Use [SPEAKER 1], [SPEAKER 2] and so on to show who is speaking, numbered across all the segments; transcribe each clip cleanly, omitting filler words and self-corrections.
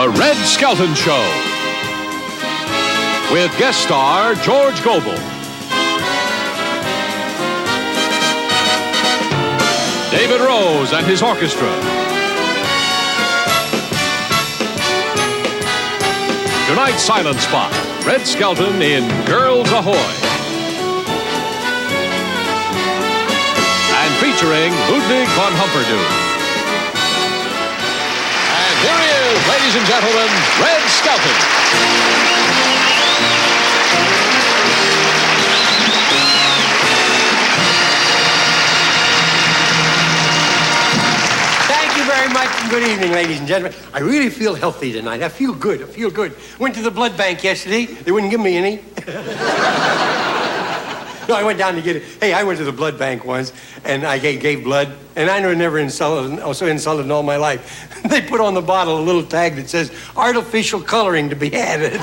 [SPEAKER 1] The Red Skelton Show. With guest star George Goebel. David Rose and his orchestra. Tonight's silent spot, Red Skelton in Girls Ahoy. And featuring Ludwig von Humperdew. And here he is, ladies and gentlemen, Red Skelton.
[SPEAKER 2] Thank you very much, and good evening, ladies and gentlemen. I really feel healthy tonight. I feel good. Went to the blood bank yesterday. They wouldn't give me any. No, I went down to get it. Hey, I went to the blood bank once, and I gave blood, and I never insulted in all my life. They put on the bottle a little tag that says, artificial coloring to be added.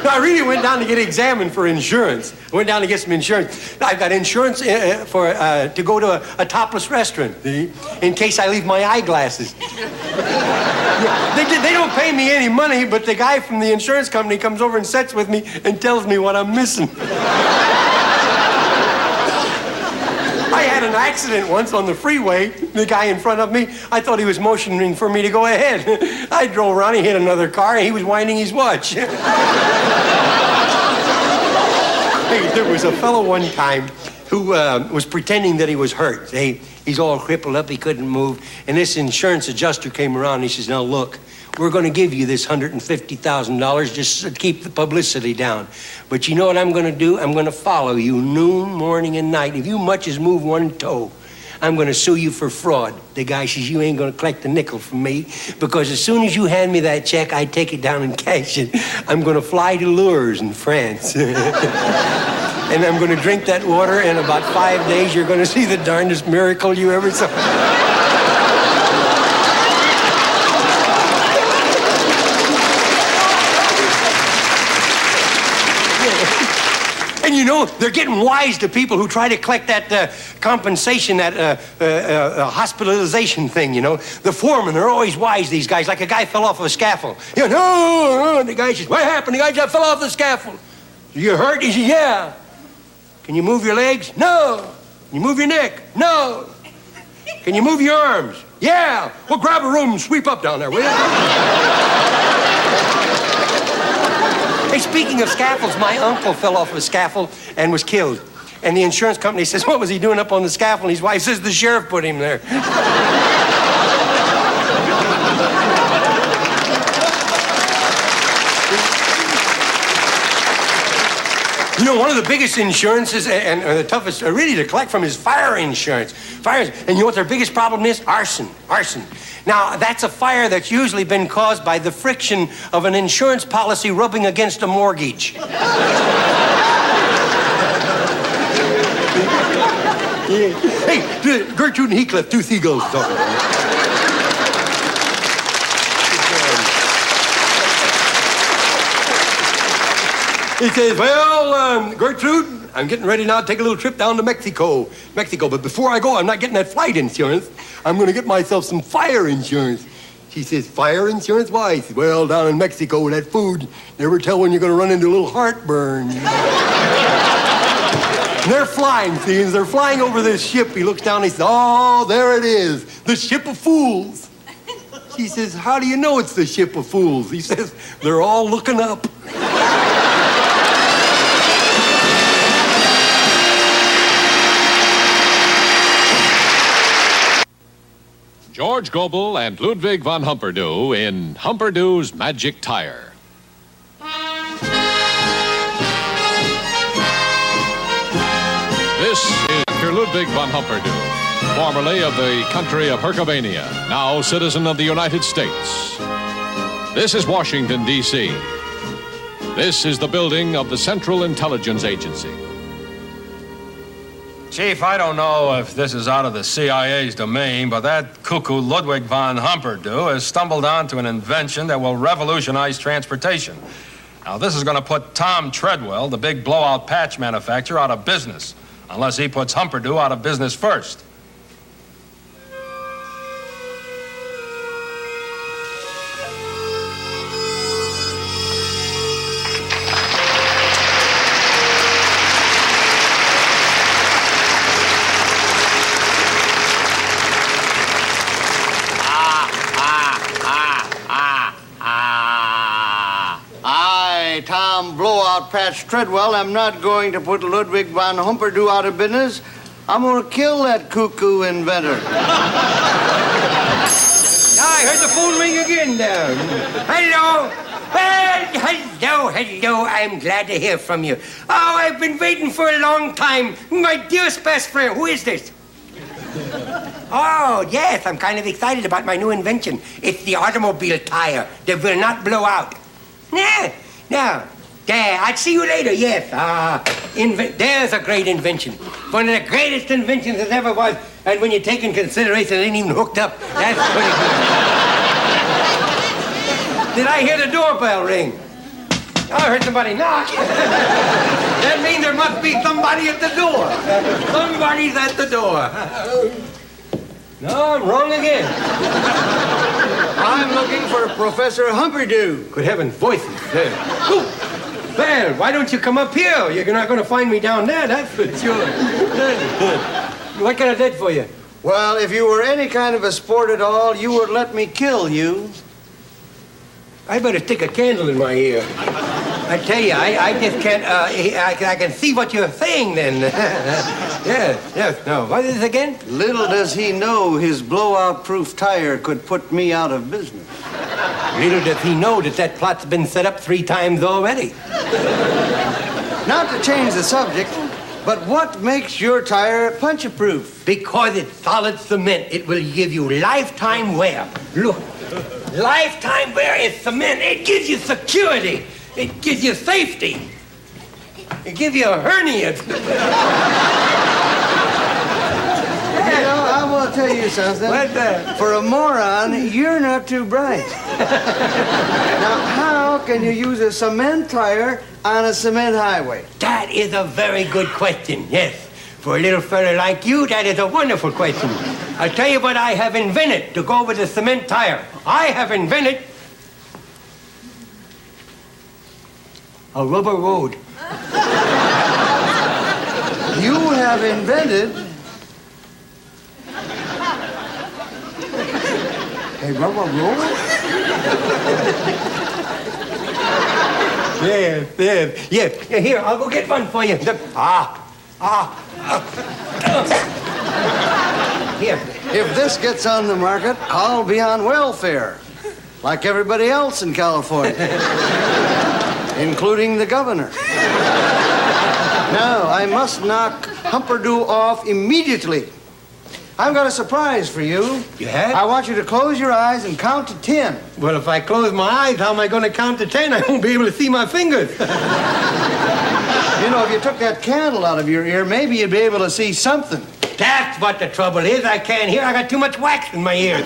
[SPEAKER 2] No, I really went down to get examined for insurance. I went down to get some insurance. I've got insurance to go to a topless restaurant, in case I leave my eyeglasses. They don't pay me any money, but the guy from the insurance company comes over and sits with me and tells me what I'm missing. I had an accident once on the freeway. The guy in front of me, I thought he was motioning for me to go ahead. I drove around, he hit another car, and he was winding his watch. Hey, there was a fellow one time who was pretending that he was hurt. Hey, he's all crippled up, he couldn't move. And this insurance adjuster came around and he says, now look, we're going to give you this $150,000 just to keep the publicity down. But you know what I'm going to do? I'm going to follow you noon, morning, and night. If you much as move one toe, I'm going to sue you for fraud. The guy says, you ain't going to collect a nickel from me, because as soon as you hand me that check, I take it down and cash it. I'm going to fly to Lourdes in France. And I'm going to drink that water, and in about 5 days, you're going to see the darndest miracle you ever saw. And you know, they're getting wise to people who try to collect that compensation, that hospitalization thing, you know. The foremen are always wise, these guys. Like a guy fell off of a scaffold. You know, no. The guy says, what happened? The guy just fell off the scaffold. You hurt? He says, yeah. Can you move your legs? No. Can you move your neck? No. Can you move your arms? Yeah. Well, grab a room and sweep up down there, will you? Hey, speaking of scaffolds, my uncle fell off a scaffold and was killed. And the insurance company says, what was he doing up on the scaffold? And his wife says, the sheriff put him there. You know, one of the biggest insurances and the toughest really to collect from is fire insurance. And you know what their biggest problem is? Arson. Now, that's a fire that's usually been caused by the friction of an insurance policy rubbing against a mortgage. Hey, Gertrude and Heathcliff, two seagulls talking. He says, well, Gertrude, I'm getting ready now to take a little trip down to Mexico. But before I go, I'm not getting that flight insurance. I'm going to get myself some fire insurance. She says, fire insurance? Why? He says, well, down in Mexico, that food, you never tell when you're going to run into a little heartburn. And they're flying, see, as they're flying over this ship, he looks down and he says, oh, there it is, the ship of fools. She says, how do you know it's the ship of fools? He says, they're all looking up.
[SPEAKER 1] George Goebel and Ludwig von Humperdew in Humperdew's Magic Tire. This is Dr. Ludwig von Humperdew, formerly of the country of Hercovania, now citizen of the United States. This is Washington, D.C. This is the building of the Central Intelligence Agency.
[SPEAKER 3] Chief, I don't know if this is out of the CIA's domain, but that cuckoo Ludwig von Humperdew has stumbled onto an invention that will revolutionize transportation. Now, this is going to put Tom Treadwell, the big blowout patch manufacturer, out of business, unless he puts Humperdew out of business first.
[SPEAKER 4] I'm Blowout Patch Treadwell. I'm not going to put Ludwig von Humperdew out of business. I'm going to kill that cuckoo inventor.
[SPEAKER 2] I heard the phone ring again now. Hello. Well, hello. I'm glad to hear from you. Oh, I've been waiting for a long time. My dearest best friend. Who is this? Oh, yes, I'm kind of excited about my new invention. It's the automobile tire that will not blow out. No. There, I'll see you later, yes. There's a great invention. One of the greatest inventions that ever was. And when you take in consideration it ain't even hooked up, that's pretty good. Did I hear the doorbell ring? Oh, I heard somebody knock. That means there must be somebody at the door. Somebody's at the door. No, I'm wrong again.
[SPEAKER 4] I'm looking for Professor Humperdew.
[SPEAKER 2] Good heavens, voices. Well, why don't you come up here? You're not going to find me down there, that's for sure. What can I do for you?
[SPEAKER 4] Well, if you were any kind of a sport at all, you would let me kill you.
[SPEAKER 2] I better stick a candle in my ear. I tell you, I just can't, I can see what you're saying then. yes, no. What is it again?
[SPEAKER 4] Little does he know his blowout-proof tire could put me out of business.
[SPEAKER 2] Little does he know that plot's been set up 3 times already.
[SPEAKER 4] Not to change the subject, but what makes your tire puncture-proof?
[SPEAKER 2] Because it's solid cement. It will give you lifetime wear. Look, lifetime wear is cement. It gives you security. It gives you safety. It gives you a hernia.
[SPEAKER 4] You know, I will tell you something.
[SPEAKER 2] What's that?
[SPEAKER 4] For a moron, you're not too bright. Now, how can you use a cement tire on a cement highway?
[SPEAKER 2] That is a very good question, yes. For a little fella like you, that is a wonderful question. I'll tell you what I have invented to go with a cement tire. I have invented a rubber road.
[SPEAKER 4] You have invented a rubber road?
[SPEAKER 2] Yes. Here, I'll go get one for you. Here.
[SPEAKER 4] If this gets on the market, I'll be on welfare, like everybody else in California, including the governor. Now, I must knock Humperdew off immediately. I've got a surprise for you.
[SPEAKER 2] You have?
[SPEAKER 4] I want you to close your eyes and count to 10.
[SPEAKER 2] Well, if I close my eyes, how am I going to count to 10? I won't be able to see my fingers.
[SPEAKER 4] You know, if you took that candle out of your ear, maybe you'd be able to see something.
[SPEAKER 2] That's what the trouble is. I can't hear. I got too much wax in my ears.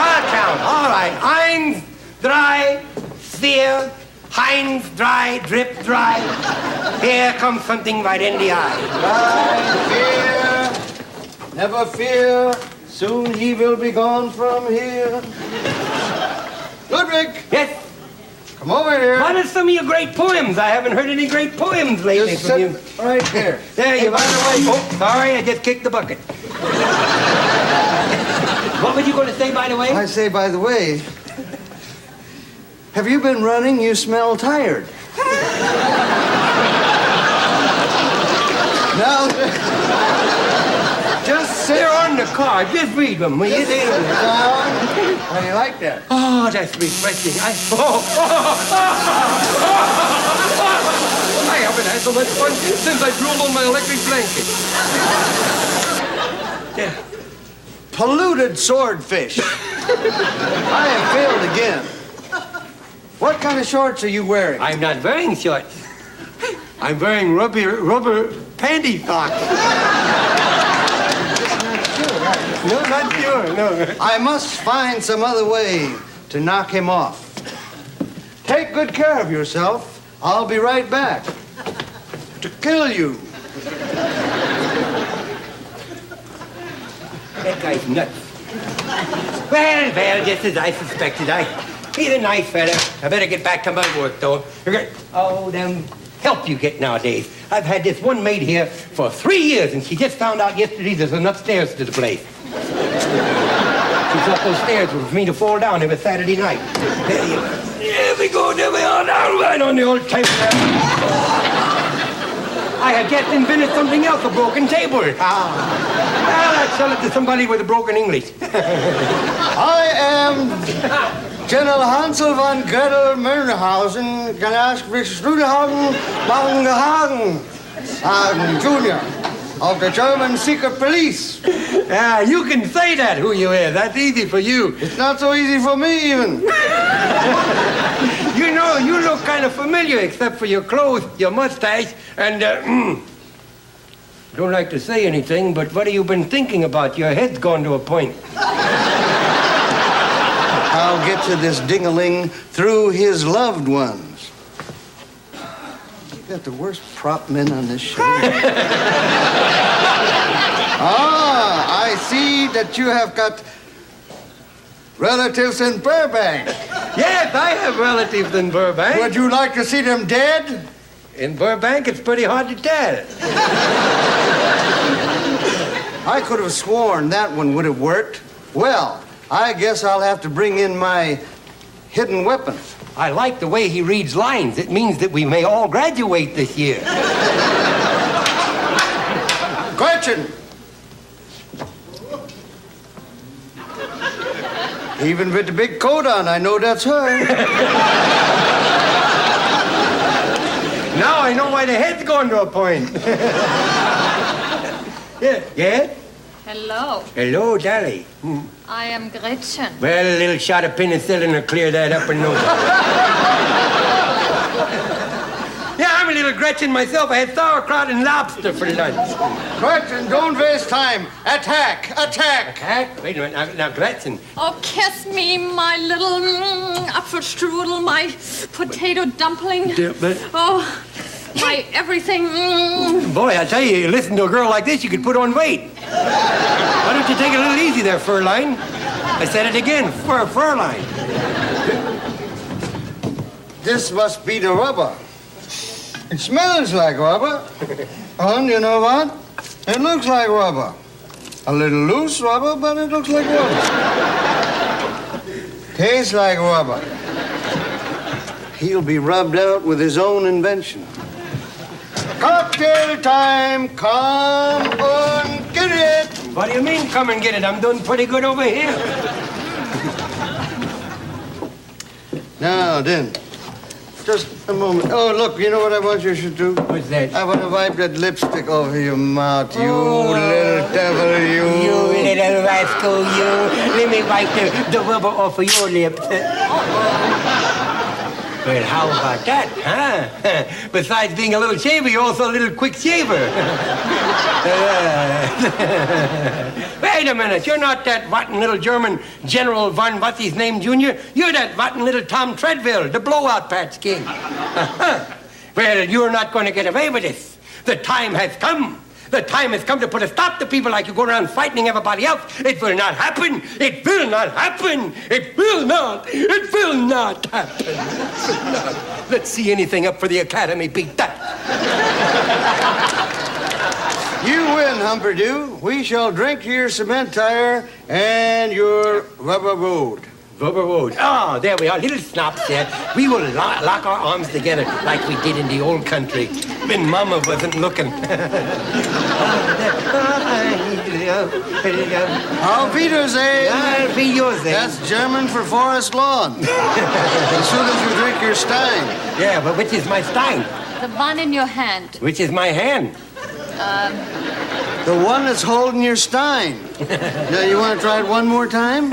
[SPEAKER 2] I'll count. All right. Eins, drei, vier. Heinz, dry, drip, dry. Here comes something right in the eye.
[SPEAKER 4] Never fear, soon he will be gone from here. Ludwig!
[SPEAKER 2] Yes?
[SPEAKER 4] Come over here.
[SPEAKER 2] What are some of your great poems? I haven't heard any great poems lately
[SPEAKER 4] Just
[SPEAKER 2] from you.
[SPEAKER 4] sit right here.
[SPEAKER 2] There you are. Oh, sorry, I just kicked the bucket. What were you going to say, by the way?
[SPEAKER 4] I say, by the way, have you been running? You smell tired. Now, just sit.
[SPEAKER 2] They're on the car. Just read them. Will you?
[SPEAKER 4] down. How do you like that?
[SPEAKER 2] Oh, that's refreshing. I haven't had so much fun since I drooled on my electric blanket. Yeah.
[SPEAKER 4] Polluted swordfish. I have failed again. What kind of shorts are you wearing?
[SPEAKER 2] I'm not wearing shorts. I'm wearing rubber panty socks. No, not sure, no.
[SPEAKER 4] I must find some other way to knock him off. Take good care of yourself. I'll be right back to kill you.
[SPEAKER 2] That guy's nuts. Well, just as I suspected. He's a nice fella. I better get back to my work, though. Oh, them help you get nowadays. I've had this one maid here for 3 years, and she just found out yesterday there's an upstairs to the place. She thought those stairs were for me to fall down every Saturday night. we go, there we are now, right on the old table there. I had just invented something else, a broken table. Well, I'd sell it to somebody with a broken English.
[SPEAKER 4] I am General Hansel von Gretel Murnhausen, Strudehagen, Bangehagen, Jr. of the German secret police.
[SPEAKER 2] You can say that, who you is. That's easy for you.
[SPEAKER 4] It's not so easy for me, even.
[SPEAKER 2] You know, you look kind of familiar, except for your clothes, your mustache, and, don't like to say anything, but what have you been thinking about? Your head's gone to a point.
[SPEAKER 4] I'll get to this ding-a-ling through his loved ones. You got the worst prop men on this show. I see that you have got relatives in Burbank.
[SPEAKER 2] Yes, I have relatives in Burbank.
[SPEAKER 4] Would you like to see them dead?
[SPEAKER 2] In Burbank, it's pretty hard to tell.
[SPEAKER 4] I could have sworn that one would have worked. Well, I guess I'll have to bring in my hidden weapons.
[SPEAKER 2] I like the way he reads lines. It means that we may all graduate this year.
[SPEAKER 4] Gretchen! Even with the big coat on, I know that's her.
[SPEAKER 2] Now I know why the head's going to a point. Yeah?
[SPEAKER 5] Hello.
[SPEAKER 2] Hello, Dolly.
[SPEAKER 5] I am Gretchen.
[SPEAKER 2] Well, a little shot of penicillin will clear that up and no. Yeah, I'm a little Gretchen myself. I had sauerkraut and lobster for lunch.
[SPEAKER 4] Gretchen, don't waste time. Attack! Attack!
[SPEAKER 2] Attack? Wait a minute. Now, Gretchen.
[SPEAKER 5] Oh, kiss me, my little Apfelstrudel, my potato dumpling. Oh, my everything.
[SPEAKER 2] Boy, I tell you listen to a girl like this, you could put on weight. Why don't you take it a little easy there, Furline? I said it again, Furline.
[SPEAKER 4] This must be the rubber. It smells like rubber. And you know what? It looks like rubber. A little loose rubber, but it looks like rubber. Tastes like rubber. He'll be rubbed out with his own invention. Cocktail time! Come on, get it!
[SPEAKER 2] What do you mean, come and get it? I'm doing pretty good over here.
[SPEAKER 4] Now then, just a moment. Oh, look, you know what I want you to do?
[SPEAKER 2] What's that?
[SPEAKER 4] I want to wipe that lipstick over your mouth, you little devil, you.
[SPEAKER 2] You little rascal, you. Let me wipe the rubber off of your lips. Well, how about that, huh? Besides being a little shaver, you're also a little quick shaver. Wait a minute, you're not that rotten little German General von What's-His-Name, Jr. You're that rotten little Tom Treadwell, the blowout patch king. Well, you're not going to get away with this. The time has come. The time has come to put a stop to people like you go around frightening everybody else. It will not happen. It will not happen. It will not. It will not happen. It will not. Let's see anything up for the Academy beat that.
[SPEAKER 4] You win, Humperdew. We shall drink to your cement tire and your rubber road.
[SPEAKER 2] Rubber road. Oh, there we are. Little snobs there. We will lock our arms together like we did in the old country when Mama wasn't looking.
[SPEAKER 4] Auf Wiedersehen.
[SPEAKER 2] Auf Wiedersehen.
[SPEAKER 4] That's German for forest lawn. As soon as you drink your Stein.
[SPEAKER 2] Yeah, but which is my Stein?
[SPEAKER 5] The one in your hand.
[SPEAKER 2] Which is my hand?
[SPEAKER 4] The one that's holding your Stein. Now, you want to try it one more time?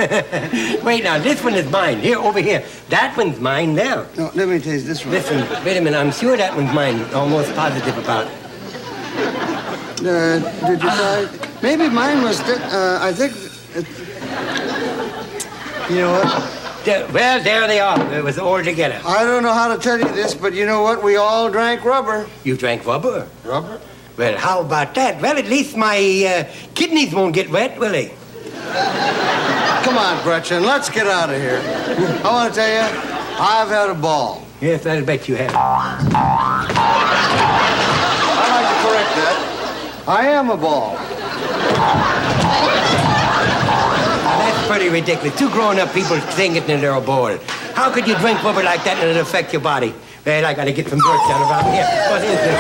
[SPEAKER 2] Wait, now, this one is mine. Here, over here. That one's mine there.
[SPEAKER 4] No, let me taste this one.
[SPEAKER 2] Listen, wait a minute. I'm sure that one's mine. Almost positive about it.
[SPEAKER 4] Did you try it? Maybe mine was, I think, you know what?
[SPEAKER 2] Well, there they are. It was all together.
[SPEAKER 4] I don't know how to tell you this, but you know what? We all drank rubber.
[SPEAKER 2] You drank rubber?
[SPEAKER 4] Rubber?
[SPEAKER 2] Well, how about that? Well, at least my kidneys won't get wet, will they?
[SPEAKER 4] Come on, Gretchen, let's get out of here. I want to tell you, I've had a ball.
[SPEAKER 2] Yes, I'll bet you have.
[SPEAKER 4] I'd like to correct that. I am a ball.
[SPEAKER 2] That's pretty ridiculous. Two grown-up people thinking that they're a ball. How could you drink rubber like that and it affect your body? Well, I gotta get some dirt down around here. What is this?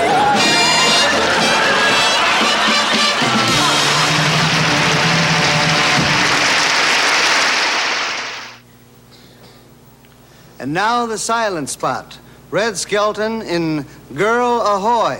[SPEAKER 4] And now the silent spot. Red Skelton in Girl Ahoy.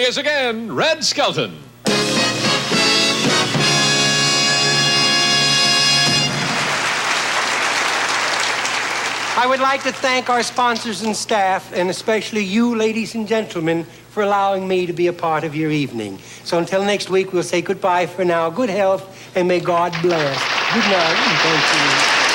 [SPEAKER 1] is again Red Skelton.
[SPEAKER 2] I would like to thank our sponsors and staff, and especially you, ladies and gentlemen, for allowing me to be a part of your evening. So until next week, we'll say goodbye for now. Good health, and may God bless. Good night, and thank you.